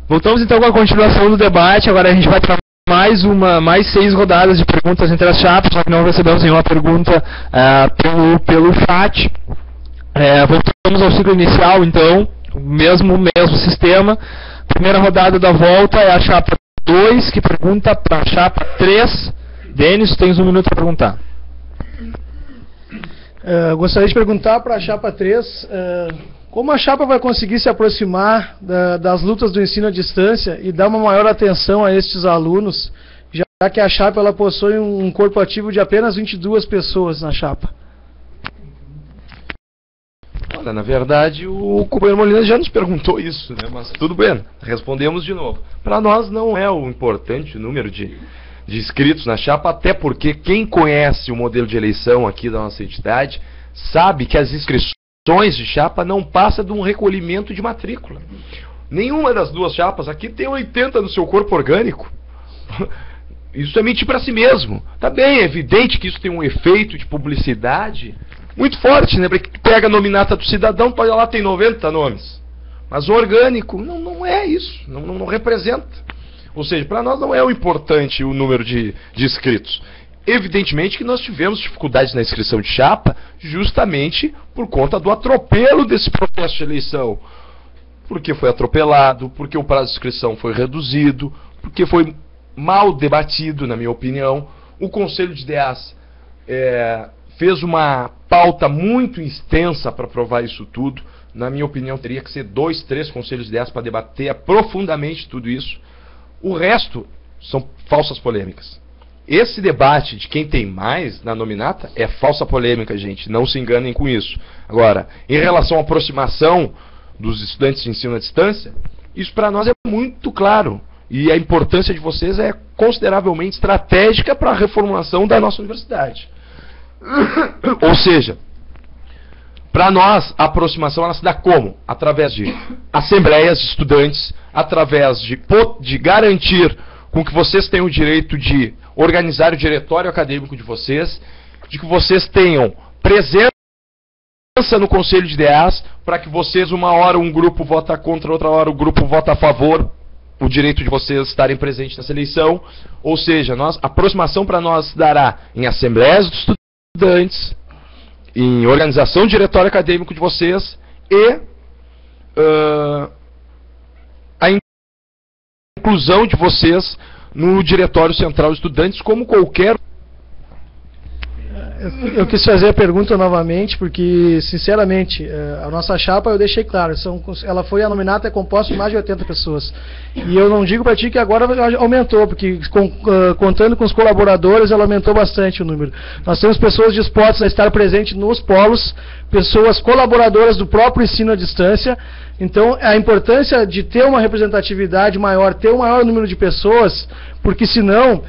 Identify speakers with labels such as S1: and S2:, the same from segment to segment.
S1: Voltamos então com a continuação do debate. Agora a gente vai para mais 6 rodadas de perguntas entre as chapas, só que não recebemos nenhuma pergunta pelo chat. Voltamos ao ciclo inicial, então, mesmo sistema. Primeira rodada da volta é a chapa 2, que pergunta para a chapa 3. Denis, tens 1 minuto para perguntar.
S2: Gostaria de perguntar para a chapa 3, como a chapa vai conseguir se aproximar das lutas do ensino à distância e dar uma maior atenção a estes alunos, já que a chapa ela possui um corpo ativo de apenas 22 pessoas na chapa?
S3: Olha, na verdade, o companheiro Molina já nos perguntou isso, né? Mas tudo bem, respondemos de novo. Para nós não é o importante o número de inscritos na chapa, até porque quem conhece o modelo de eleição aqui da nossa entidade sabe que as inscrições de chapa não passa de um recolhimento de matrícula. Nenhuma das duas chapas aqui tem 80 no seu corpo orgânico. Isso é mentir para si mesmo. Tá bem, é evidente que isso tem um efeito de publicidade muito forte, né? Porque pega a nominata do cidadão, olha lá, tem 90 nomes. Mas o orgânico não é isso, não representa. Ou seja, para nós não é o importante o número de inscritos. Evidentemente que nós tivemos dificuldades na inscrição de chapa justamente por conta do atropelo desse processo de eleição. Porque foi atropelado, porque o prazo de inscrição foi reduzido, porque foi mal debatido, na minha opinião. O Conselho de DEAS fez uma pauta muito extensa para aprovar isso tudo. Na minha opinião, teria que ser 2, 3 Conselhos de DEAS para debater profundamente tudo isso. O resto são falsas polêmicas. Esse debate de quem tem mais na nominata é falsa polêmica, gente. Não se enganem com isso. Agora, em relação à aproximação dos estudantes de ensino à distância, isso para nós é muito claro. E a importância de vocês é consideravelmente estratégica para a reformulação da nossa universidade. Ou seja, para nós, a aproximação ela se dá como? Através de assembleias de estudantes, através de garantir com que vocês tenham o direito de organizar o diretório acadêmico de vocês, de que vocês tenham presença no Conselho de DEAS, para que vocês, uma hora um grupo vota contra, outra hora o grupo vota a favor, o direito de vocês estarem presentes nessa eleição. Ou seja, a aproximação para nós se dará em assembleias de estudantes, em organização do diretório acadêmico de vocês e a inclusão de vocês no diretório central de estudantes, como qualquer...
S2: Eu quis fazer a pergunta novamente, porque, sinceramente, a nossa chapa, eu deixei claro, a nominata é composta de mais de 80 pessoas. E eu não digo para ti que agora aumentou, porque contando com os colaboradores, ela aumentou bastante o número. Nós temos pessoas dispostas a estar presentes nos polos, pessoas colaboradoras do próprio ensino à distância. Então, a importância de ter uma representatividade maior, ter um maior número de pessoas, porque senão...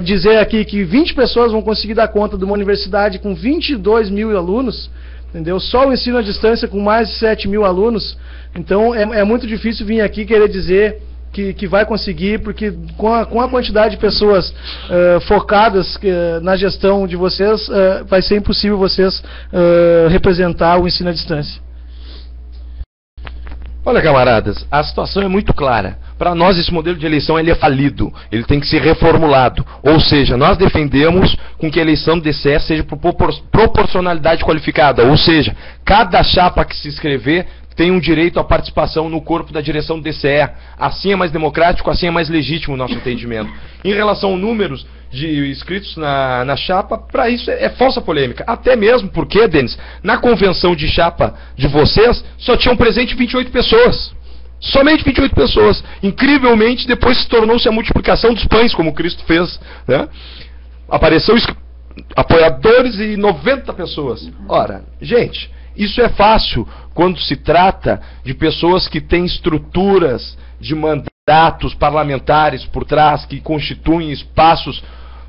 S2: dizer aqui que 20 pessoas vão conseguir dar conta de uma universidade com 22 mil alunos, entendeu? Só o ensino à distância com mais de 7 mil alunos. Então é muito difícil vir aqui querer dizer que vai conseguir, porque com a quantidade de pessoas focadas na gestão de vocês, vai ser impossível vocês representar o ensino à distância.
S3: Olha, camaradas, a situação é muito clara. Para nós, esse modelo de eleição ele é falido, ele tem que ser reformulado. Ou seja, nós defendemos com que a eleição do DCE seja por proporcionalidade qualificada. Ou seja, cada chapa que se inscrever tem um direito à participação no corpo da direção do DCE. Assim é mais democrático, assim é mais legítimo o nosso entendimento. Em relação aos números de inscritos na chapa, para isso é falsa polêmica. Até mesmo porque, Denis, na convenção de chapa de vocês, só tinham presente 28 pessoas. Somente 28 pessoas. Incrivelmente, depois se tornou-se a multiplicação dos pães, como Cristo fez, né? Apareceu apoiadores e 90 pessoas. Ora, gente, isso é fácil quando se trata de pessoas que têm estruturas de mandatos parlamentares por trás, que constituem espaços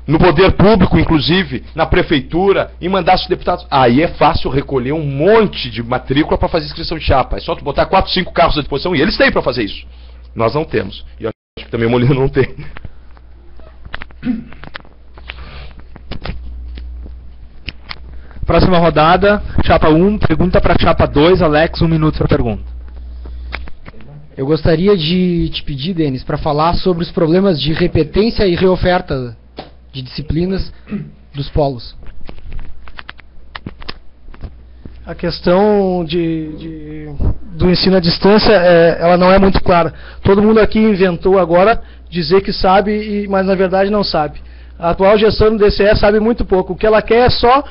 S3: no poder público, inclusive, na prefeitura, em mandatos de deputados. Aí é fácil recolher um monte de matrícula para fazer inscrição de chapa. É só tu botar 4, 5 carros à disposição e eles têm para fazer isso. Nós não temos. E eu acho que também o Molina não tem.
S1: Próxima rodada, chapa 1, pergunta para chapa 2, Alex, 1 minuto para pergunta.
S4: Eu gostaria de te pedir, Denis, para falar sobre os problemas de repetência e reoferta de disciplinas dos polos.
S2: A questão do ensino à distância, ela não é muito clara. Todo mundo aqui inventou agora dizer que sabe, mas na verdade não sabe. A atual gestão do DCE sabe muito pouco. O que ela quer é só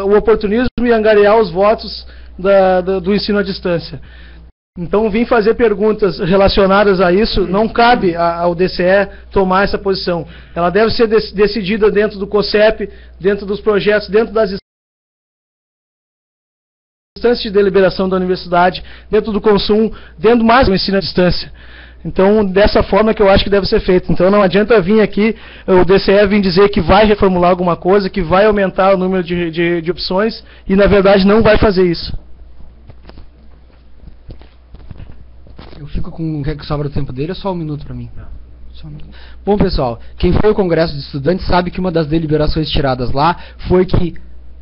S2: o oportunismo e angariar os votos do ensino à distância. Então, vim fazer perguntas relacionadas a isso, não cabe ao DCE tomar essa posição. Ela deve ser decidida dentro do COSEP, dentro dos projetos, dentro das instâncias de deliberação da universidade, dentro do consumo, dentro mais do ensino à distância. Então, dessa forma que eu acho que deve ser feito. Então, não adianta vir aqui, o DCE vir dizer que vai reformular alguma coisa, que vai aumentar o número de opções, e na verdade não vai fazer isso.
S4: Eu fico com o que sobra do tempo dele, é só 1 minuto para mim. Só 1 minuto. Bom, pessoal, quem foi ao Congresso de Estudantes sabe que uma das deliberações tiradas lá foi que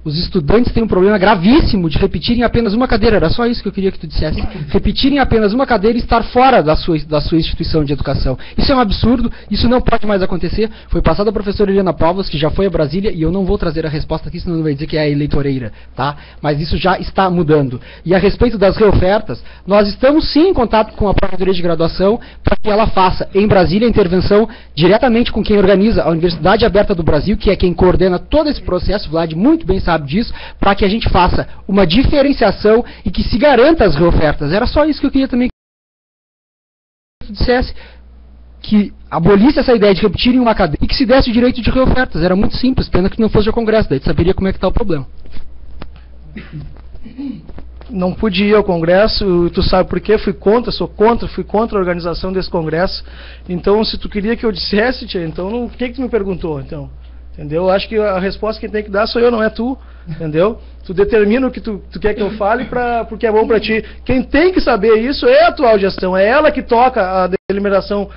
S4: os estudantes têm um problema gravíssimo de repetirem apenas uma cadeira. Era só isso que eu queria que tu dissesse. Repetirem apenas uma cadeira e estar fora da sua instituição de educação. Isso é um absurdo, isso não pode mais acontecer. Foi passado a professora Helena Povas, que já foi a Brasília, e eu não vou trazer a resposta aqui, senão não vai dizer que é a eleitoreira, tá? Mas isso já está mudando. E a respeito das reofertas, nós estamos sim em contato com a Procuradoria de Graduação para que ela faça, em Brasília, a intervenção diretamente com quem organiza a Universidade Aberta do Brasil, que é quem coordena todo esse processo, Vlad muito bem sabe disso, para que a gente faça uma diferenciação e que se garanta as reofertas. Era só isso que eu queria também que tu dissesse, que abolisse essa ideia de repetir em uma cadeia e que se desse o direito de reofertas. Era muito simples, pena que não fosse ao Congresso, daí tu saberia como é que está o problema.
S2: Não pude ir ao Congresso, tu sabe por quê? Fui contra a organização desse Congresso. Então, se tu queria que eu dissesse, tia, então, por que tu me perguntou, então? Entendeu? Eu acho que a resposta que tem que dar sou eu, não é tu. Entendeu? Tu determina o que tu quer que eu fale porque é bom para ti. Quem tem que saber isso é a atual gestão. É ela que toca a deliberação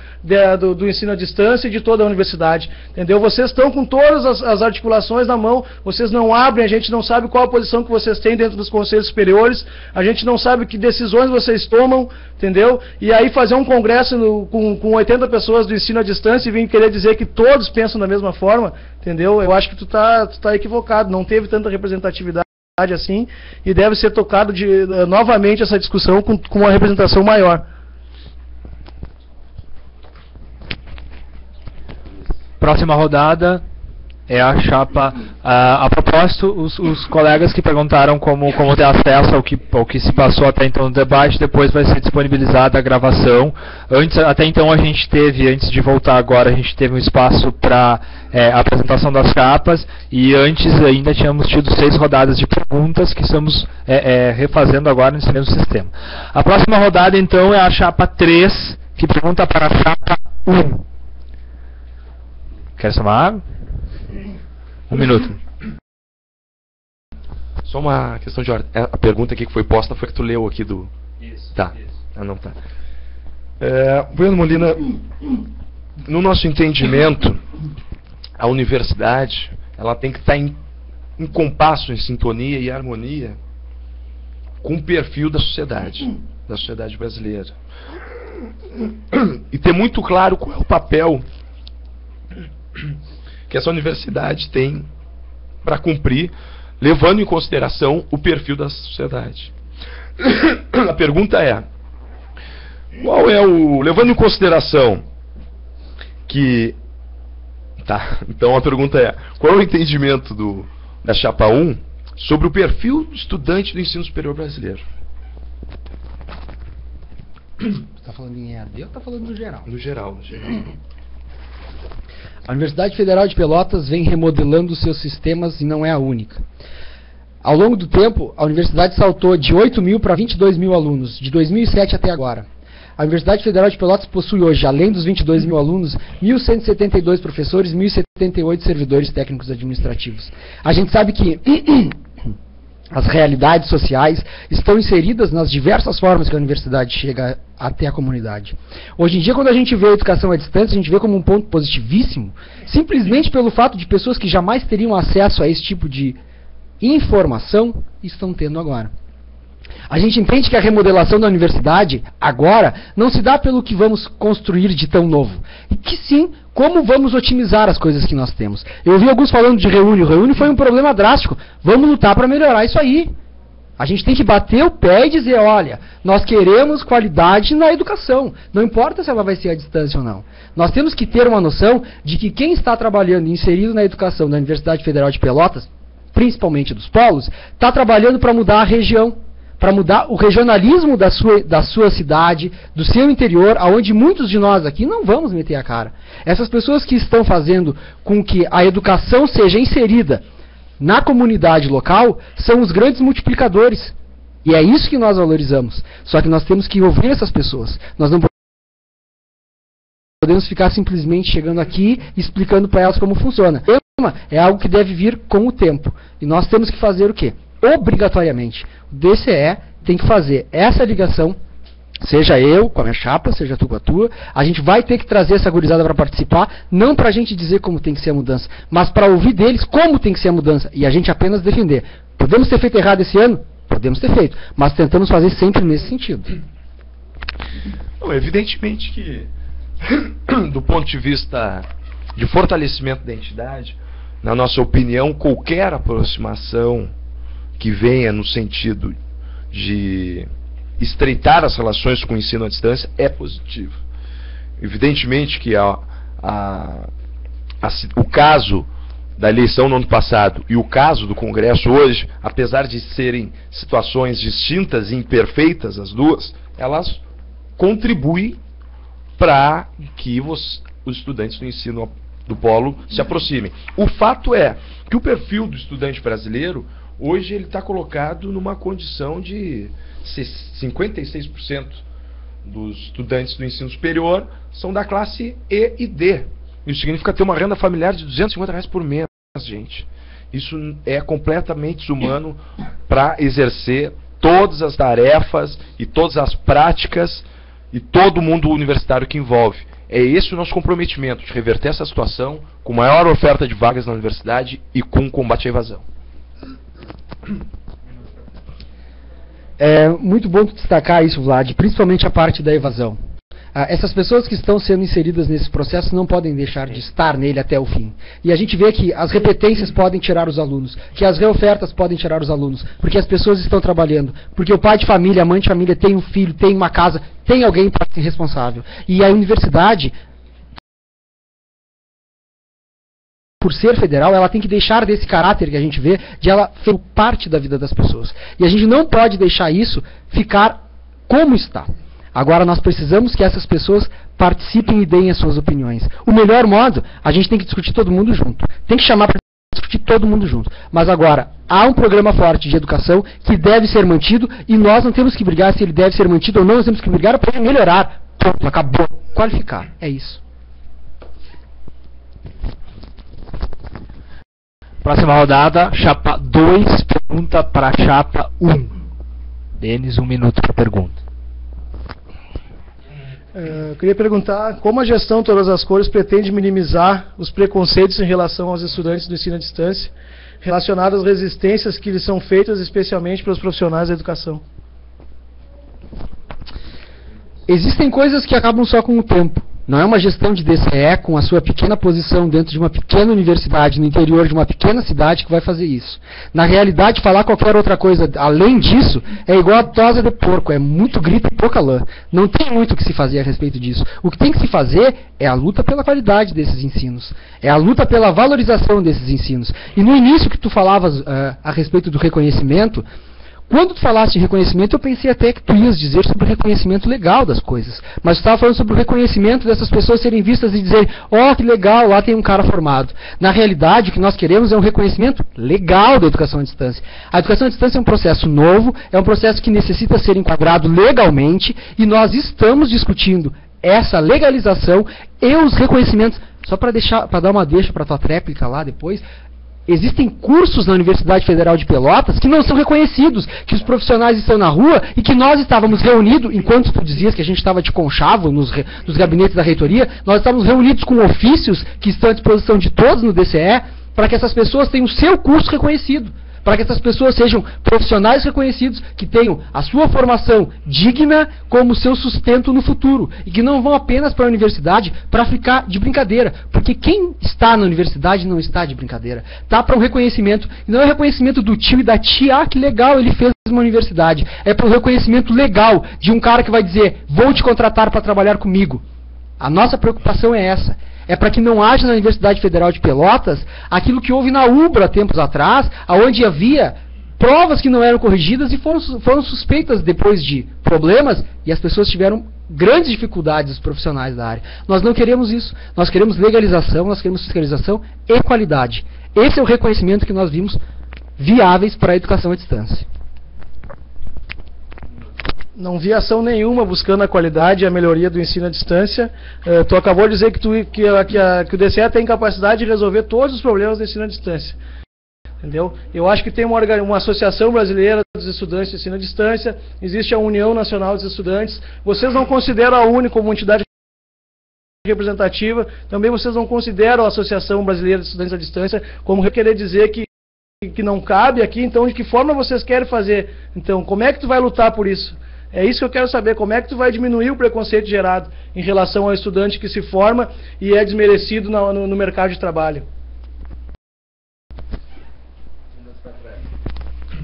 S2: do ensino à distância e de toda a universidade. Entendeu? Vocês estão com todas as articulações na mão. Vocês não abrem, a gente não sabe qual a posição que vocês têm dentro dos conselhos superiores. A gente não sabe que decisões vocês tomam. Entendeu? E aí fazer um congresso com 80 pessoas do ensino à distância e vir querer dizer que todos pensam da mesma forma. Entendeu? Eu acho que tu tá equivocado. Não teve tanta representatividade assim, e deve ser tocado novamente essa discussão com uma representação maior.
S1: Próxima rodada é a chapa. A propósito, os colegas que perguntaram como ter acesso ao que se passou até então no debate, depois vai ser disponibilizada a gravação. Até então a gente teve, antes de voltar agora, a gente teve um espaço para apresentação das chapas, e antes ainda tínhamos tido 6 rodadas de perguntas que estamos refazendo agora nesse mesmo sistema. A próxima rodada então é a chapa 3, que pergunta para a chapa 1. Quer tomar água? 1 minuto.
S3: Só uma questão de ordem. A pergunta aqui que foi posta foi que tu leu aqui do...
S1: Isso.
S3: Tá.
S1: Isso.
S3: Ah, não tá. Bueno Molina, no nosso entendimento, a universidade ela tem que estar em compasso, em sintonia e harmonia com o perfil da sociedade brasileira. E ter muito claro qual é o papel que essa universidade tem para cumprir, levando em consideração o perfil da sociedade. A pergunta é, levando em consideração que... Tá, então a pergunta é, qual é o entendimento da chapa 1 sobre o perfil do estudante do ensino superior brasileiro?
S4: Você está falando em EAD ou está falando no geral?
S3: No geral.
S4: A Universidade Federal de Pelotas vem remodelando seus sistemas e não é a única. Ao longo do tempo, a universidade saltou de 8 mil para 22 mil alunos, de 2007 até agora. A Universidade Federal de Pelotas possui hoje, além dos 22 mil alunos, 1.172 professores e 1.078 servidores técnicos administrativos. A gente sabe que as realidades sociais estão inseridas nas diversas formas que a universidade chega até a comunidade. Hoje em dia, quando a gente vê a educação à distância, a gente vê como um ponto positivíssimo, simplesmente pelo fato de pessoas que jamais teriam acesso a esse tipo de informação estão tendo agora. A gente entende que a remodelação da universidade, agora, não se dá pelo que vamos construir de tão novo. E que sim, como vamos otimizar as coisas que nós temos. Eu ouvi alguns falando de Reúne. O Reúne foi um problema drástico. Vamos lutar para melhorar isso aí. A gente tem que bater o pé e dizer, olha, nós queremos qualidade na educação. Não importa se ela vai ser à distância ou não. Nós temos que ter uma noção de que quem está trabalhando e inserido na educação da Universidade Federal de Pelotas, principalmente dos polos, está trabalhando para mudar a região, para mudar o regionalismo da sua cidade, do seu interior, aonde muitos de nós aqui não vamos meter a cara. Essas pessoas que estão fazendo com que a educação seja inserida na comunidade local são os grandes multiplicadores. E é isso que nós valorizamos. Só que nós temos que ouvir essas pessoas. Nós não podemos ficar simplesmente chegando aqui e explicando para elas como funciona. É algo que deve vir com o tempo. E nós temos que fazer o quê? Obrigatoriamente. O DCE tem que fazer essa ligação, seja eu com a minha chapa, seja tu com a tua. A gente vai ter que trazer essa gurizada para participar, não para a gente dizer como tem que ser a mudança, mas para ouvir deles como tem que ser a mudança. E a gente apenas defender. Podemos ter feito errado esse ano? Podemos ter feito. Mas tentamos fazer sempre nesse sentido.
S3: Não, evidentemente que, do ponto de vista de fortalecimento da entidade, na nossa opinião, qualquer aproximação que venha no sentido de estreitar as relações com o ensino à distância é positivo. Evidentemente que o caso da eleição no ano passado e o caso do Congresso hoje, apesar de serem situações distintas e imperfeitas as duas, elas contribuem para que os estudantes do ensino do polo se aproximem. O fato é que o perfil do estudante brasileiro hoje ele está colocado numa condição de 56% dos estudantes do ensino superior são da classe E e D. Isso significa ter uma renda familiar de R$250 por mês, gente. Isso é completamente desumano para exercer todas as tarefas e todas as práticas e todo o mundo universitário que envolve. É esse o nosso comprometimento, de reverter essa situação com maior oferta de vagas na universidade e com combate à evasão.
S4: É muito bom destacar isso, Vlad, principalmente a parte da evasão. Essas pessoas que estão sendo inseridas nesse processo não podem deixar de estar nele até o fim. E a gente vê que as repetências podem tirar os alunos, que as reofertas podem tirar os alunos, porque as pessoas estão trabalhando, porque o pai de família, a mãe de família tem um filho, tem uma casa, tem alguém para ser responsável. E a universidade, por ser federal, ela tem que deixar desse caráter que a gente vê, de ela ser parte da vida das pessoas. E a gente não pode deixar isso ficar como está. Agora nós precisamos que essas pessoas participem e deem as suas opiniões. O melhor modo, a gente tem que discutir todo mundo junto. Tem que chamar para discutir todo mundo junto. Mas agora, há um programa forte de educação que deve ser mantido e nós não temos que brigar se ele deve ser mantido ou não, nós temos que brigar para ele melhorar. Pronto, acabou. Qualificar. É isso.
S1: Próxima rodada, chapa 2, pergunta para chapa 1. Denis, 1 minuto para pergunta.
S2: Eu queria perguntar como a gestão Todas as Cores pretende minimizar os preconceitos em relação aos estudantes do ensino à distância, relacionados às resistências que lhes são feitas especialmente pelos profissionais da educação.
S4: Existem coisas que acabam só com o tempo. Não é uma gestão de DCE com a sua pequena posição dentro de uma pequena universidade no interior de uma pequena cidade que vai fazer isso. Na realidade, falar qualquer outra coisa além disso é igual a tosa de porco, é muito grito e pouca lã. Não tem muito o que se fazer a respeito disso. O que tem que se fazer é a luta pela qualidade desses ensinos. É a luta pela valorização desses ensinos. E no início que tu falavas a respeito do reconhecimento, quando tu falaste de reconhecimento, eu pensei até que tu ias dizer sobre o reconhecimento legal das coisas. Mas tu estava falando sobre o reconhecimento dessas pessoas serem vistas e dizer, ó, que legal, lá tem um cara formado. Na realidade, o que nós queremos é um reconhecimento legal da educação à distância. A educação à distância é um processo novo, é um processo que necessita ser enquadrado legalmente, e nós estamos discutindo essa legalização e os reconhecimentos. Só para dar uma deixa para a tua tréplica lá depois. Existem cursos na Universidade Federal de Pelotas que não são reconhecidos, que os profissionais estão na rua e que nós estávamos reunidos, enquanto tu dizias que a gente estava de conchavo nos gabinetes da reitoria, nós estávamos reunidos com ofícios que estão à disposição de todos no DCE, para que essas pessoas tenham o seu curso reconhecido, para que essas pessoas sejam profissionais reconhecidos, que tenham a sua formação digna como seu sustento no futuro, e que não vão apenas para a universidade para ficar de brincadeira, porque quem está na universidade não está de brincadeira, está para um reconhecimento, e não é o reconhecimento do tio e da tia, que legal, ele fez uma universidade, é para o reconhecimento legal de um cara que vai dizer, vou te contratar para trabalhar comigo. A nossa preocupação é essa. É para que não haja na Universidade Federal de Pelotas aquilo que houve na UBRA tempos atrás, onde havia provas que não eram corrigidas e foram suspeitas depois de problemas e as pessoas tiveram grandes dificuldades, os profissionais da área. Nós não queremos isso. Nós queremos legalização, nós queremos fiscalização e qualidade. Esse é o reconhecimento que nós vimos viáveis para a educação à distância.
S2: Não vi ação nenhuma buscando a qualidade e a melhoria do ensino à distância. Tu acabou de dizer que o DCE tem capacidade de resolver todos os problemas do ensino à distância. Entendeu? Eu acho que tem uma associação brasileira dos estudantes de ensino à distância, existe a União Nacional dos Estudantes. Vocês não consideram a UNE como entidade representativa, também vocês não consideram a Associação Brasileira de Estudantes à Distância, como querer dizer que não cabe aqui. Então, de que forma vocês querem fazer? Então, como é que tu vai lutar por isso? É isso que eu quero saber, como é que tu vai diminuir o preconceito gerado em relação ao estudante que se forma e é desmerecido no mercado de trabalho?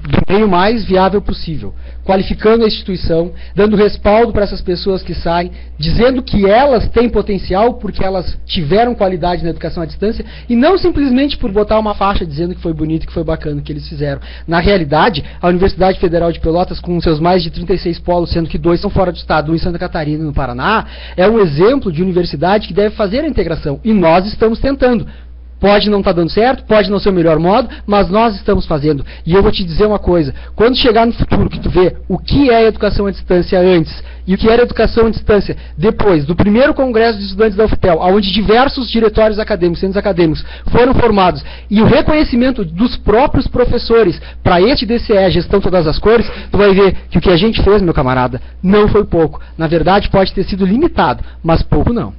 S4: Do meio mais viável possível, qualificando a instituição, dando respaldo para essas pessoas que saem, dizendo que elas têm potencial porque elas tiveram qualidade na educação à distância e não simplesmente por botar uma faixa dizendo que foi bonito e que foi bacana o que eles fizeram. Na realidade, a Universidade Federal de Pelotas, com seus mais de 36 polos, sendo que 2 são fora do estado, 1 em Santa Catarina e no Paraná, é um exemplo de universidade que deve fazer a integração e nós estamos tentando. Pode não estar dando certo, pode não ser o melhor modo, mas nós estamos fazendo. E eu vou te dizer uma coisa, quando chegar no futuro que tu vê o que é a educação à distância antes e o que era a educação à distância depois do primeiro congresso de estudantes da UFPEL, onde diversos diretórios acadêmicos, centros acadêmicos foram formados, e o reconhecimento dos próprios professores para este DCE, gestão todas as cores, tu vai ver que o que a gente fez, meu camarada, não foi pouco. Na verdade, pode ter sido limitado, mas pouco não.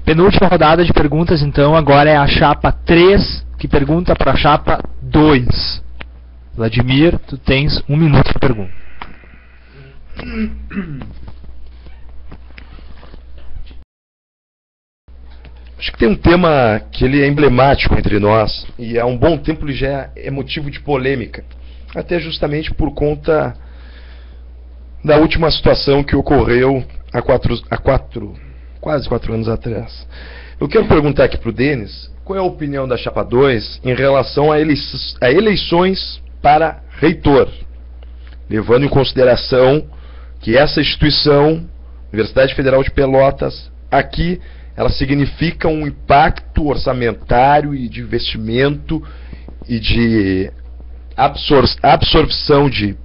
S1: Penúltima rodada de perguntas, então, agora é a chapa 3, que pergunta para a chapa 2. Vladimir, tu tens 1 minuto para pergunta.
S3: Acho que tem um tema que ele é emblemático entre nós, e há um bom tempo ele já é motivo de polêmica, até justamente por conta da última situação que ocorreu há quase 4 anos atrás. Eu quero perguntar aqui para o Denis, qual é a opinião da chapa 2 em relação a eleições para reitor, levando em consideração que essa instituição, Universidade Federal de Pelotas, aqui, ela significa um impacto orçamentário e de investimento e de absorção de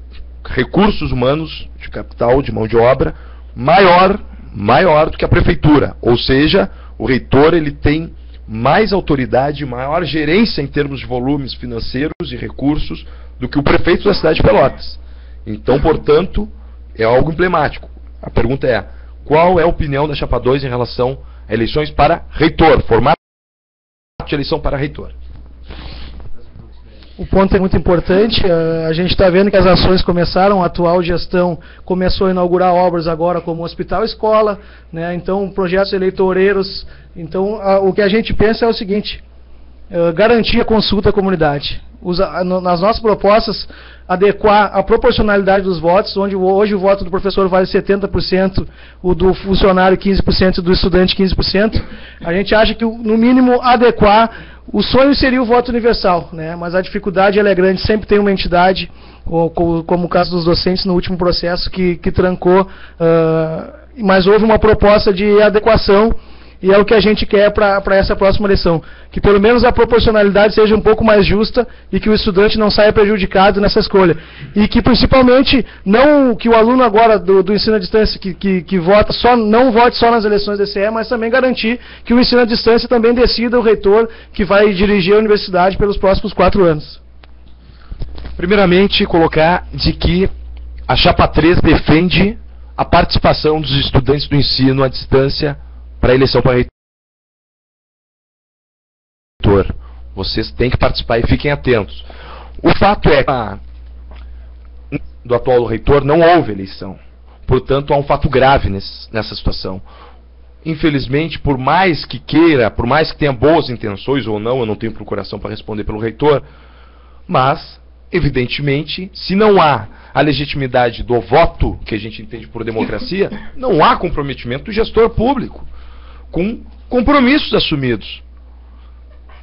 S3: recursos humanos, de capital, de mão de obra, maior do que a prefeitura, ou seja, o reitor ele tem mais autoridade, maior gerência em termos de volumes financeiros e recursos do que o prefeito da cidade de Pelotas. Então, portanto, é algo emblemático. A pergunta é, qual é a opinião da chapa 2 em relação a eleições para reitor, formato de eleição para reitor?
S2: O ponto é muito importante, a gente está vendo que as ações começaram, a atual gestão começou a inaugurar obras agora como hospital e escola, né? Então projetos eleitoreiros. Então o que a gente pensa é o seguinte, garantir a consulta à comunidade. Nas nossas propostas, adequar a proporcionalidade dos votos, onde hoje o voto do professor vale 70%, o do funcionário 15%, do estudante 15%. A gente acha que, no mínimo, adequar. O sonho seria o voto universal, né? Mas a dificuldade ela é grande, sempre tem uma entidade, como o caso dos docentes no último processo, que trancou, mas houve uma proposta de adequação, e é o que a gente quer para essa próxima eleição. Que pelo menos a proporcionalidade seja um pouco mais justa e que o estudante não saia prejudicado nessa escolha. E que principalmente, não que o aluno agora do ensino à distância que vota não vote só nas eleições DCE, mas também garantir que o ensino à distância também decida o reitor que vai dirigir a universidade pelos próximos 4 anos.
S3: Primeiramente, colocar de que a chapa 3 defende a participação dos estudantes do ensino à distância para a eleição para reitor. Vocês têm que participar e fiquem atentos. O fato é que do atual reitor não houve eleição. Portanto, há um fato grave nessa situação. Infelizmente, por mais que queira, por mais que tenha boas intenções ou não, eu não tenho procuração para responder pelo reitor, mas, evidentemente, se não há a legitimidade do voto, que a gente entende por democracia, não há comprometimento do gestor público com compromissos assumidos.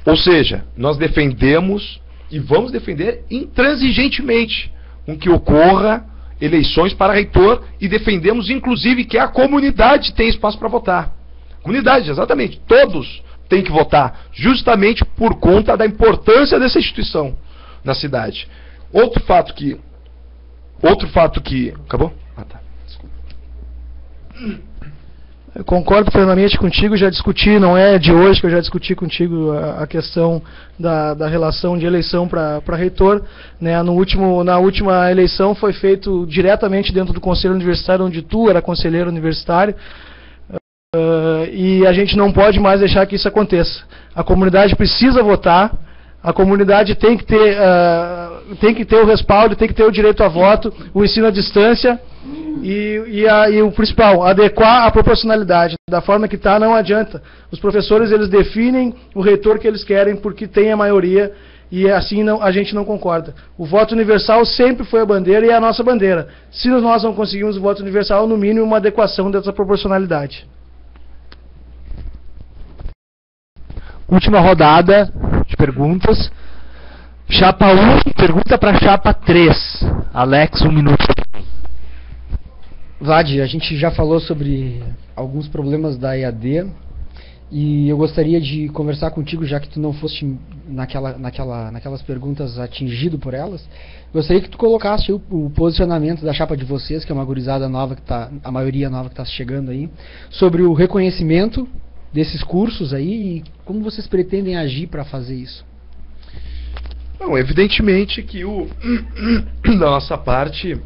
S3: Ou seja, nós defendemos e vamos defender intransigentemente com que ocorra eleições para reitor e defendemos, inclusive, que a comunidade tenha espaço para votar. Comunidade, exatamente. Todos têm que votar, justamente por conta da importância dessa instituição na cidade. Outro fato que... Acabou? Ah, tá. Desculpa.
S2: Eu concordo plenamente contigo, já discuti, não é de hoje que eu já discuti contigo a questão da relação de eleição para reitor. Né? Na última eleição foi feito diretamente dentro do Conselho Universitário, onde tu era conselheiro universitário, e a gente não pode mais deixar que isso aconteça. A comunidade precisa votar, a comunidade tem que ter o respaldo, tem que ter o direito a voto, o ensino à distância e o principal, adequar a proporcionalidade. Da forma que está, não adianta. Os professores, eles definem o reitor que eles querem porque tem a maioria e assim a gente não concorda. O voto universal sempre foi a bandeira e é a nossa bandeira. Se nós não conseguimos o voto universal, no mínimo uma adequação dessa proporcionalidade.
S1: Última rodada de perguntas. Chapa 1, pergunta para chapa 3. Alex, 1 minuto.
S4: Vlad, a gente já falou sobre alguns problemas da EAD e eu gostaria de conversar contigo, já que tu não foste naquelas perguntas atingido por elas. Gostaria que tu colocasse o posicionamento da chapa de vocês, que é uma gurizada nova, a maioria nova que está chegando aí, sobre o reconhecimento desses cursos aí e como vocês pretendem agir para fazer isso.
S3: Não, evidentemente que da nossa parte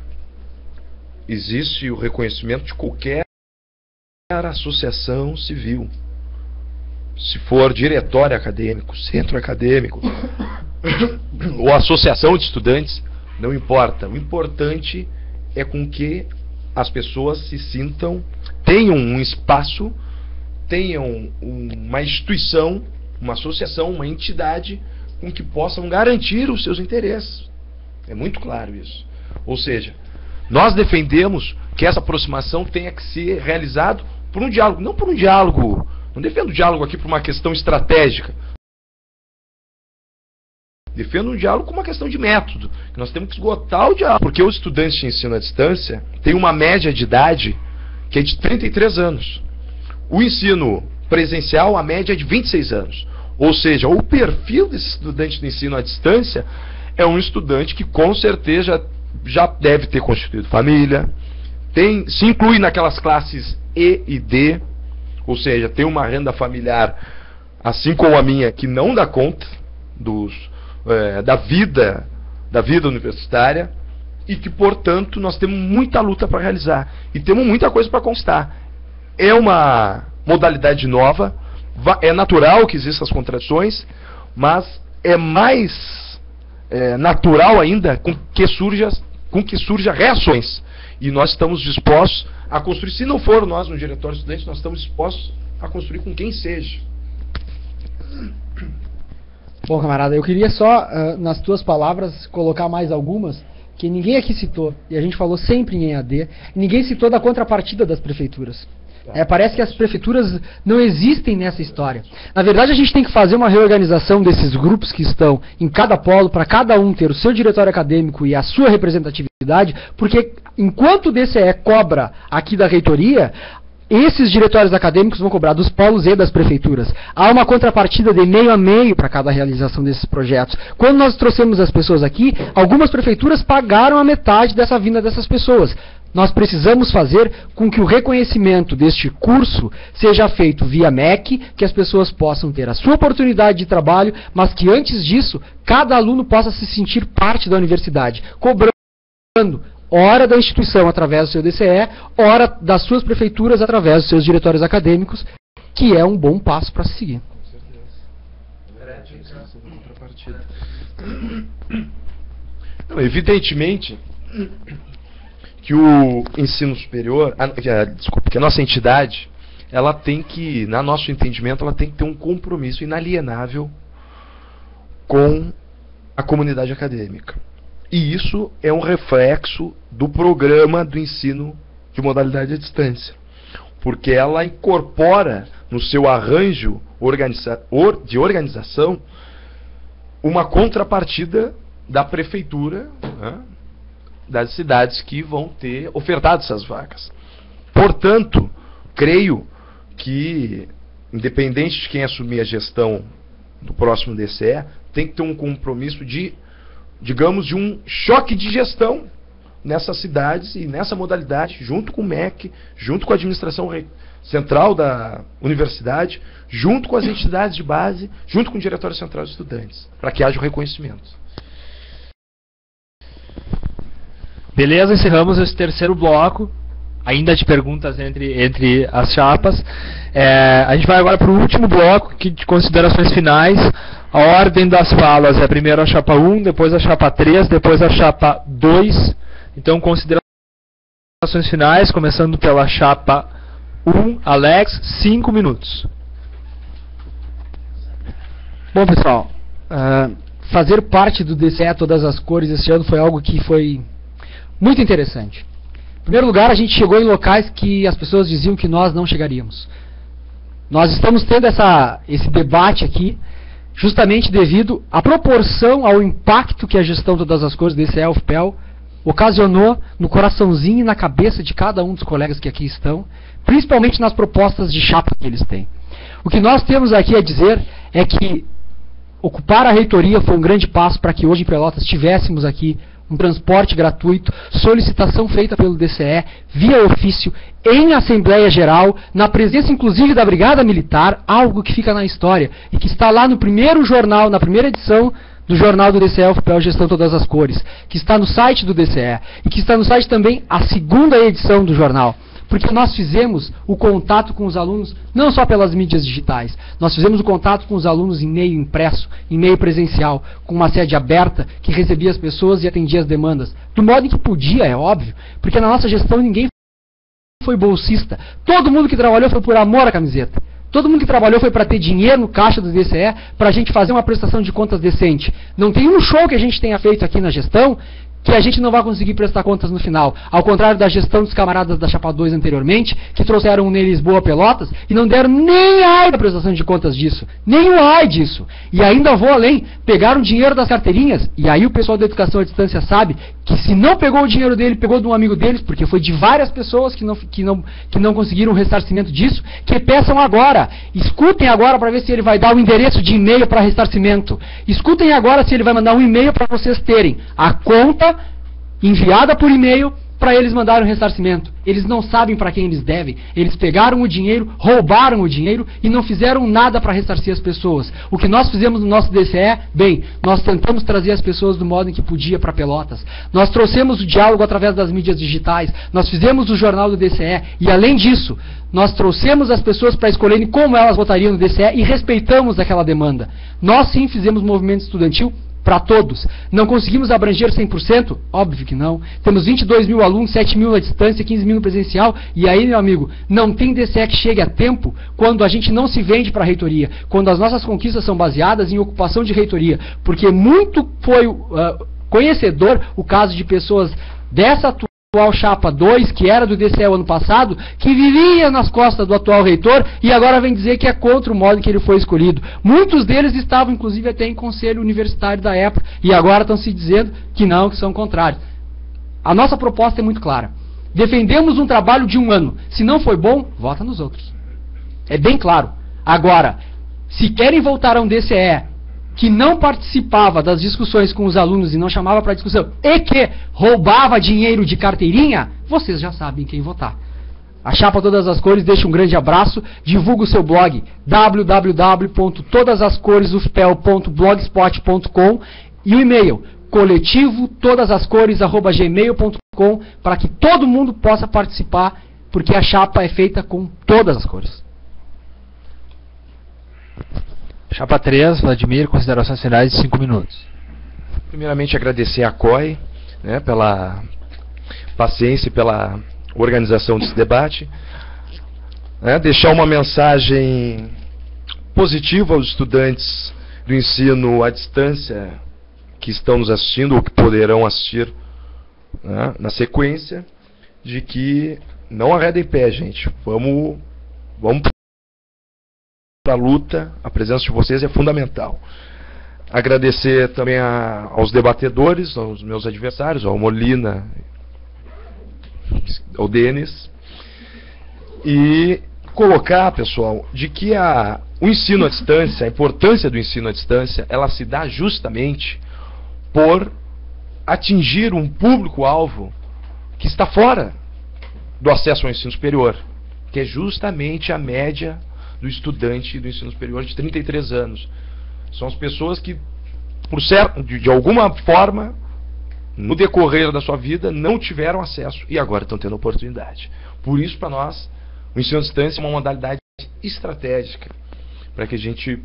S3: existe o reconhecimento de qualquer associação civil. Se for diretório acadêmico, centro acadêmico ou associação de estudantes, não importa. O importante é com que as pessoas se sintam, tenham um espaço, tenham uma instituição, uma associação, uma entidade com que possam garantir os seus interesses. É muito claro isso. Ou seja, nós defendemos que essa aproximação tenha que ser realizado por um diálogo, não por um diálogo, não defendo o diálogo aqui por uma questão estratégica. Defendo um diálogo com uma questão de método, que nós temos que esgotar o diálogo, porque os estudantes de ensino à distância têm uma média de idade que é de 33 anos. O ensino presencial, a média é de 26 anos. Ou seja, o perfil desse estudante de ensino à distância é um estudante que com certeza já deve ter constituído família, se inclui naquelas classes E e D, ou seja, tem uma renda familiar, assim como a minha, que não dá conta da vida universitária, e que, portanto, nós temos muita luta para realizar, e temos muita coisa para conquistar. É uma modalidade nova, é natural que existam as contradições, mas é mais natural ainda com que surja reações. E nós estamos dispostos a construir, se não for nós no Diretório de Estudantes, nós estamos dispostos a construir com quem seja.
S4: Bom, camarada, eu queria só, nas tuas palavras, colocar mais algumas, que ninguém aqui citou, e a gente falou sempre em EAD, ninguém citou da contrapartida das prefeituras. Parece que as prefeituras não existem nessa história. Na verdade, a gente tem que fazer uma reorganização desses grupos que estão em cada polo, para cada um ter o seu diretório acadêmico e a sua representatividade, porque enquanto o DCE cobra aqui da reitoria, esses diretórios acadêmicos vão cobrar dos polos e das prefeituras. Há uma contrapartida de meio a meio para cada realização desses projetos. Quando nós trouxemos as pessoas aqui, algumas prefeituras pagaram a metade dessa vinda dessas pessoas. Nós precisamos fazer com que o reconhecimento deste curso seja feito via MEC, que as pessoas possam ter a sua oportunidade de trabalho, mas que antes disso, cada aluno possa se sentir parte da universidade, cobrando ora da instituição através do seu DCE, ora das suas prefeituras através dos seus diretórios acadêmicos, que é um bom passo para se seguir.
S3: sentido. Não, evidentemente que o ensino superior, desculpa, que a nossa entidade, ela tem que, no nosso entendimento, ela tem que ter um compromisso inalienável com a comunidade acadêmica. E isso é um reflexo do programa do ensino de modalidade à distância, porque ela incorpora no seu arranjo de organização uma contrapartida da prefeitura, né, das cidades que vão ter ofertado essas vagas. Portanto, creio que, independente de quem assumir a gestão do próximo DCE, tem que ter um compromisso de, digamos, de um choque de gestão nessas cidades e nessa modalidade, junto com o MEC, junto com a administração central da universidade, junto com as entidades de base, junto com o Diretório Central de Estudantes, para que haja o reconhecimento.
S1: Beleza, encerramos esse terceiro bloco, ainda de perguntas entre as chapas. A gente vai agora para o último bloco, de considerações finais. A ordem das falas é primeiro a chapa 1, depois a chapa 3, depois a chapa 2. Então, considerações finais, começando pela chapa 1, Alex, 5 minutos.
S4: Bom, pessoal, fazer parte do DCE Todas as Cores esse ano foi algo que foi muito interessante. Em primeiro lugar, a gente chegou em locais que as pessoas diziam que nós não chegaríamos. Nós estamos tendo esse debate aqui justamente devido à proporção, ao impacto que a gestão Todas as Cores DCE UFPEL ocasionou no coraçãozinho e na cabeça de cada um dos colegas que aqui estão, principalmente nas propostas de chapa que eles têm. O que nós temos aqui a dizer é que ocupar a reitoria foi um grande passo para que hoje em Pelotas tivéssemos aqui um transporte gratuito, solicitação feita pelo DCE, via ofício, em Assembleia Geral, na presença inclusive da Brigada Militar, algo que fica na história, e que está lá no primeiro jornal, na primeira edição do jornal do DCE UFPEL Gestão Todas as Cores, que está no site do DCE, e que está no site também a segunda edição do jornal. Porque nós fizemos o contato com os alunos, não só pelas mídias digitais, nós fizemos o contato com os alunos em meio impresso, em meio presencial, com uma sede aberta que recebia as pessoas e atendia as demandas, do modo em que podia, é óbvio, porque na nossa gestão ninguém foi bolsista. Todo mundo que trabalhou foi por amor à camiseta. Todo mundo que trabalhou foi para ter dinheiro no caixa do DCE, para a gente fazer uma prestação de contas decente. Não tem um show que a gente tenha feito aqui na gestão que a gente não vai conseguir prestar contas no final. Ao contrário da gestão dos camaradas da Chapa 2 anteriormente, que trouxeram um Lisboa Pelotas e não deram nem ai da prestação de contas disso. Nem o ai disso. E ainda vou além, pegaram dinheiro das carteirinhas, e aí o pessoal da educação à distância sabe que se não pegou o dinheiro dele, pegou de um amigo deles, porque foi de várias pessoas que não conseguiram o ressarcimento disso, que peçam agora. Escutem agora para ver se ele vai dar o endereço de e-mail para ressarcimento. Escutem agora se ele vai mandar um e-mail para vocês terem a conta enviada por e-mail para eles mandarem o ressarcimento. Eles não sabem para quem eles devem. Eles pegaram o dinheiro, roubaram o dinheiro e não fizeram nada para ressarcir as pessoas. O que nós fizemos no nosso DCE, bem, nós tentamos trazer as pessoas do modo em que podia para Pelotas. Nós trouxemos o diálogo através das mídias digitais. Nós fizemos o jornal do DCE e, além disso, nós trouxemos as pessoas para escolherem como elas votariam no DCE e respeitamos aquela demanda. Nós sim fizemos movimento estudantil para todos. Não conseguimos abranger 100%? Óbvio que não. Temos 22 mil alunos, 7 mil à distância, 15 mil no presencial. E aí, meu amigo, não tem DCE que chegue a tempo quando a gente não se vende para a reitoria. Quando as nossas conquistas são baseadas em ocupação de reitoria. Porque muito foi conhecedor o caso de pessoas dessa atual Chapa 2, que era do DCE o ano passado, que vivia nas costas do atual reitor e agora vem dizer que é contra o modo em que ele foi escolhido. Muitos deles estavam, inclusive, até em conselho universitário da época e agora estão se dizendo que não, que são contrários. A nossa proposta é muito clara. Defendemos um trabalho de 1 ano. Se não foi bom, vota nos outros. É bem claro. Agora, se querem voltar a um DCE que não participava das discussões com os alunos e não chamava para discussão, e que roubava dinheiro de carteirinha, vocês já sabem quem votar. A Chapa Todas as Cores deixa um grande abraço, divulga o seu blog www.todasascoresufpel.blogspot.com e o e-mail coletivo-todasascores@gmail.com para que todo mundo possa participar, porque a chapa é feita com todas as cores.
S1: Chapa 3, Vladimir, considerações finais de 5 minutos.
S3: Primeiramente, agradecer à COI, né, pela paciência e pela organização desse debate. Deixar uma mensagem positiva aos estudantes do ensino à distância que estão nos assistindo ou que poderão assistir, né, na sequência, de que não arredem pé, gente. Vamos para a luta. A presença de vocês é fundamental. Agradecer também aos debatedores, aos meus adversários, ao Molina, ao Denis, e colocar, pessoal, de que o ensino à distância, a importância do ensino à distância, ela se dá justamente por atingir um público-alvo que está fora do acesso ao ensino superior, que é justamente a média do estudante do ensino superior de 33 anos. São as pessoas que, de alguma forma, no decorrer da sua vida, não tiveram acesso e agora estão tendo oportunidade. Por isso, para nós, o ensino à distância é uma modalidade estratégica para que a gente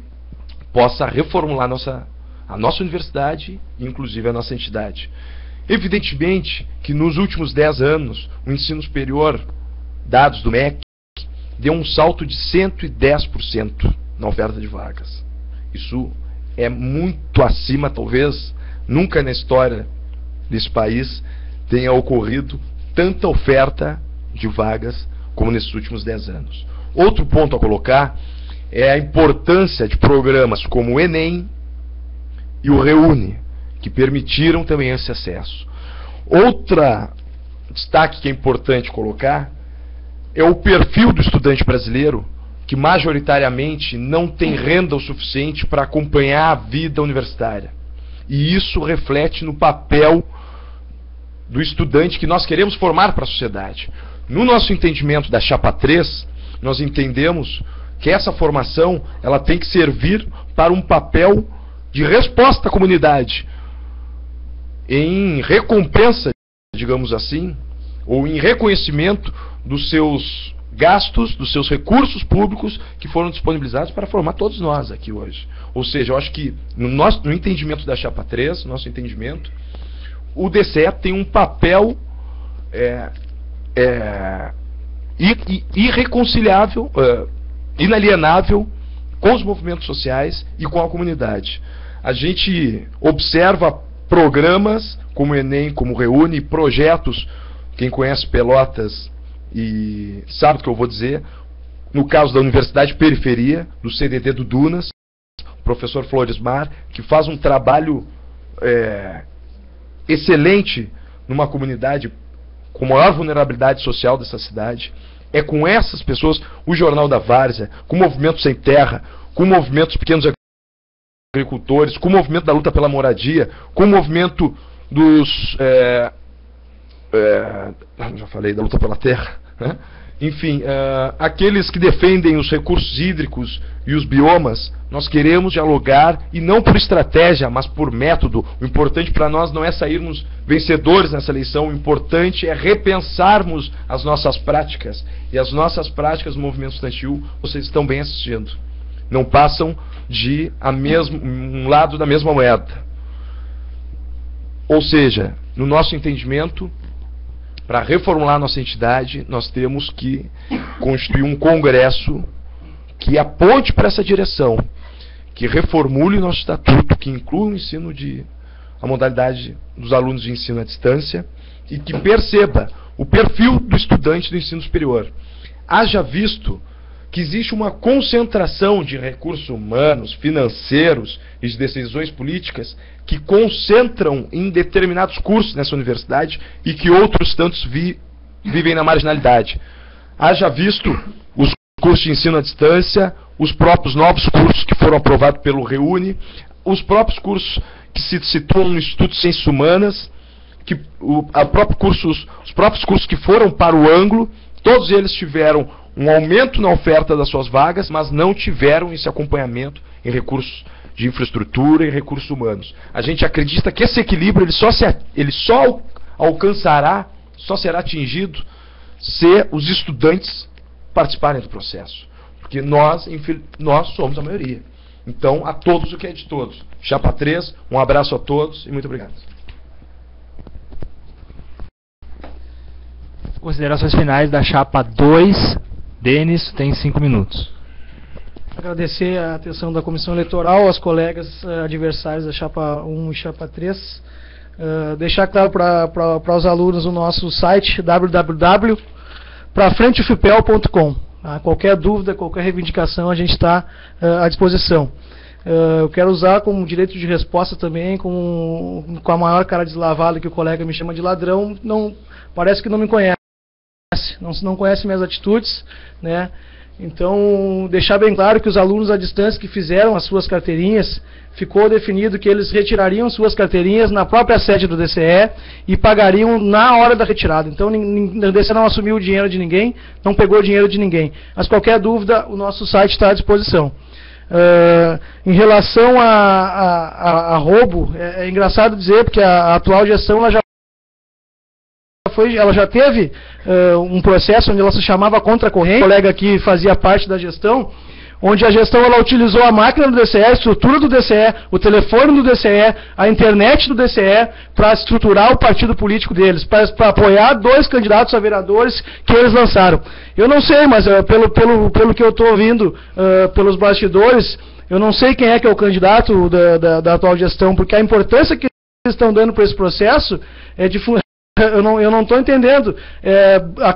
S3: possa reformular a nossa universidade e, inclusive, a nossa entidade. Evidentemente que nos últimos 10 anos, o ensino superior, dados do MEC, deu um salto de 110% na oferta de vagas. Isso é muito acima, talvez, nunca na história desse país tenha ocorrido tanta oferta de vagas como nesses últimos 10 anos. Outro ponto a colocar é a importância de programas como o Enem e o Reúne, que permitiram também esse acesso. Outro destaque que é importante colocar é o perfil do estudante brasileiro, que majoritariamente não tem renda o suficiente para acompanhar a vida universitária. E isso reflete no papel do estudante que nós queremos formar para a sociedade. No nosso entendimento da Chapa 3, nós entendemos que essa formação ela tem que servir para um papel de resposta à comunidade, em recompensa, digamos assim, ou em reconhecimento dos seus gastos, dos seus recursos públicos que foram disponibilizados para formar todos nós aqui hoje. Ou seja, eu acho que no entendimento da Chapa 3, nosso entendimento, o DCE tem um papel irreconciliável, inalienável com os movimentos sociais e com a comunidade. A gente observa programas como o Enem, como o Reúne, projetos, quem conhece Pelotas e sabe o que eu vou dizer, no caso da Universidade Periferia, do CDD do Dunas, o professor Floresmar, que faz um trabalho excelente numa comunidade com maior vulnerabilidade social dessa cidade. É com essas pessoas, o Jornal da Várzea, com o Movimento Sem Terra, com o Movimento dos Pequenos Agricultores, com o movimento da luta pela moradia, com o movimento dos... já falei da luta pela terra, né? Enfim, aqueles que defendem os recursos hídricos e os biomas, nós queremos dialogar, e não por estratégia, mas por método. O importante para nós não é sairmos vencedores nessa eleição, o importante é repensarmos as nossas práticas. E as nossas práticas no movimento estudantil, vocês estão bem assistindo. Não passam de um lado da mesma moeda. Ou seja, no nosso entendimento, para reformular nossa entidade, nós temos que constituir um congresso que aponte para essa direção, que reformule nosso estatuto, que inclua a modalidade dos alunos de ensino à distância e que perceba o perfil do estudante do ensino superior. Haja visto que existe uma concentração de recursos humanos, financeiros e de decisões políticas que concentram em determinados cursos nessa universidade e que outros tantos vivem na marginalidade. Haja visto os cursos de ensino à distância, os próprios novos cursos que foram aprovados pelo Reúne, os próprios cursos que se situam no Instituto de Ciências Humanas, os próprios cursos que foram para o ângulo, todos eles tiveram um aumento na oferta das suas vagas, mas não tiveram esse acompanhamento em recursos de infraestrutura e recursos humanos. A gente acredita que esse equilíbrio ele só alcançará, só será atingido se os estudantes participarem do processo. Porque nós somos a maioria. Então, a todos o que é de todos. Chapa 3, um abraço a todos e muito obrigado.
S1: Considerações finais da chapa 2. Denis, tem 5 minutos.
S2: Agradecer a atenção da Comissão Eleitoral, aos colegas adversários da chapa 1 e chapa 3. Deixar claro para os alunos o nosso site www.prafrentefipel.com. Qualquer dúvida, qualquer reivindicação, a gente está à disposição. Eu quero usar como direito de resposta também, com a maior cara deslavada que o colega me chama de ladrão, parece que não me conhece, não conhece minhas atitudes, né? Então, deixar bem claro que os alunos à distância que fizeram as suas carteirinhas, ficou definido que eles retirariam suas carteirinhas na própria sede do DCE e pagariam na hora da retirada. Então, o DCE não assumiu o dinheiro de ninguém, não pegou o dinheiro de ninguém. Mas qualquer dúvida, o nosso site está à disposição. Em relação a roubo, é engraçado dizer, porque a atual gestão ela já teve um processo onde ela se chamava contra-corrente, o colega aqui fazia parte da gestão, onde a gestão ela utilizou a máquina do DCE, a estrutura do DCE, o telefone do DCE, a internet do DCE, para estruturar o partido político deles, para apoiar 2 candidatos a vereadores que eles lançaram. Eu não sei, mas pelo que eu estou ouvindo pelos bastidores, eu não sei quem é que é o candidato da atual gestão, porque a importância que eles estão dando para esse processo é de... Eu não estou entendendo.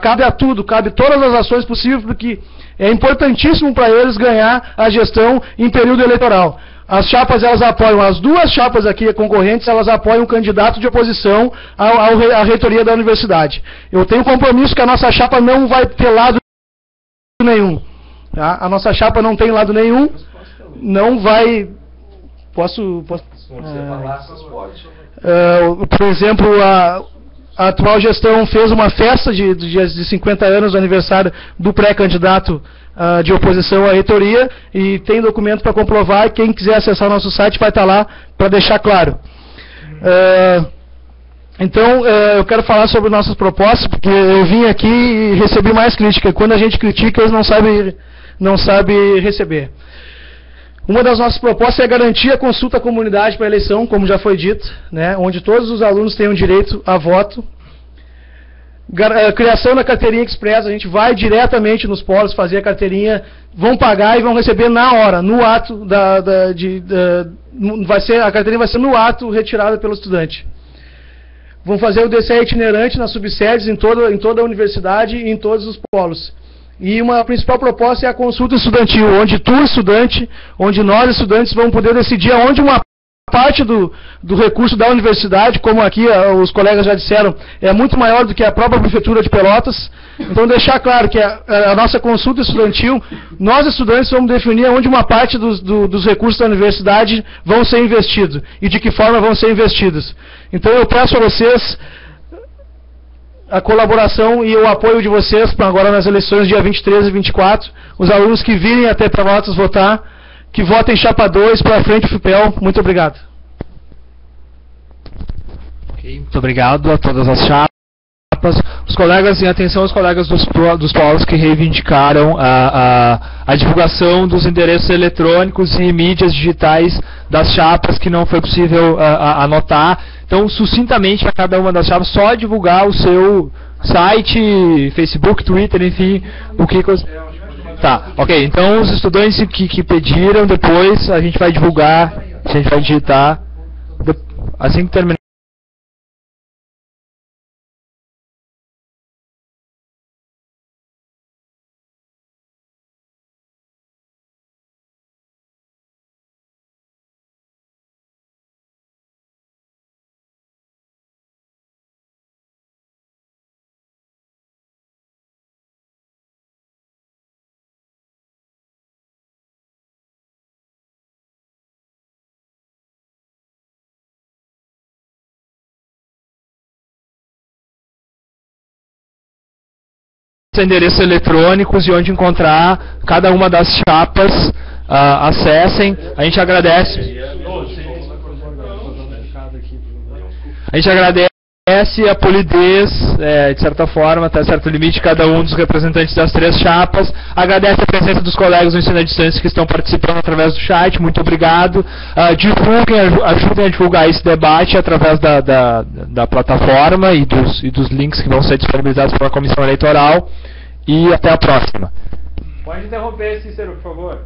S2: Cabe a tudo, cabe todas as ações possíveis, porque é importantíssimo para eles ganhar a gestão em período eleitoral. As chapas, elas apoiam, as 2 chapas aqui concorrentes, elas apoiam um candidato de oposição à reitoria da universidade. Eu tenho compromisso que a nossa chapa não vai ter lado nenhum. Tá? A nossa chapa não tem lado nenhum, não vai... Posso por exemplo, a atual gestão fez uma festa de 50 anos do aniversário do pré-candidato de oposição à reitoria e tem documento para comprovar, e quem quiser acessar o nosso site vai estar lá para deixar claro. Então, eu quero falar sobre nossas propostas, porque eu vim aqui e recebi mais crítica. Quando a gente critica, eles não sabem receber. Uma das nossas propostas é garantir a consulta à comunidade para a eleição, como já foi dito, né, onde todos os alunos tenham direito a voto. Criação da carteirinha express, a gente vai diretamente nos polos fazer a carteirinha, vão pagar e vão receber na hora, no ato a carteirinha vai ser no ato retirada pelo estudante. Vão fazer o DCE itinerante nas subsedes em toda a universidade e em todos os polos. E uma principal proposta é a consulta estudantil, onde tu, estudante, onde nós, estudantes, vamos poder decidir aonde uma parte do recurso da universidade, como aqui os colegas já disseram, é muito maior do que a própria prefeitura de Pelotas. Então, deixar claro que a nossa consulta estudantil, nós, estudantes, vamos definir onde uma parte dos recursos da universidade vão ser investidos e de que forma vão ser investidos. Então, eu peço a vocês a colaboração e o apoio de vocês para agora nas eleições dia 23 e 24, os alunos que virem até Pelotas votar, que votem em chapa 2 para frente FIPEL. Muito obrigado.
S1: Okay, muito obrigado a todas as chapas. Os colegas, em atenção aos colegas dos polos que reivindicaram a divulgação dos endereços eletrônicos e mídias digitais das chapas que não foi possível anotar. Então, sucintamente, para cada uma das chapas, só divulgar o seu site, Facebook, Twitter, enfim, o que... Tá, ok. Então, os estudantes que pediram, depois a gente vai divulgar, a gente vai digitar, assim que terminar. Endereços eletrônicos e onde encontrar cada uma das chapas, acessem. A gente agradece. a polidez, de certa forma, até certo limite, de cada um dos representantes das 3 chapas. Agradece a presença dos colegas do ensino à distância que estão participando através do chat. Muito obrigado. Divulguem, ajudem a divulgar esse debate através da plataforma e dos links que vão ser disponibilizados pela Comissão Eleitoral. E até a próxima. Pode interromper, Cícero, por favor.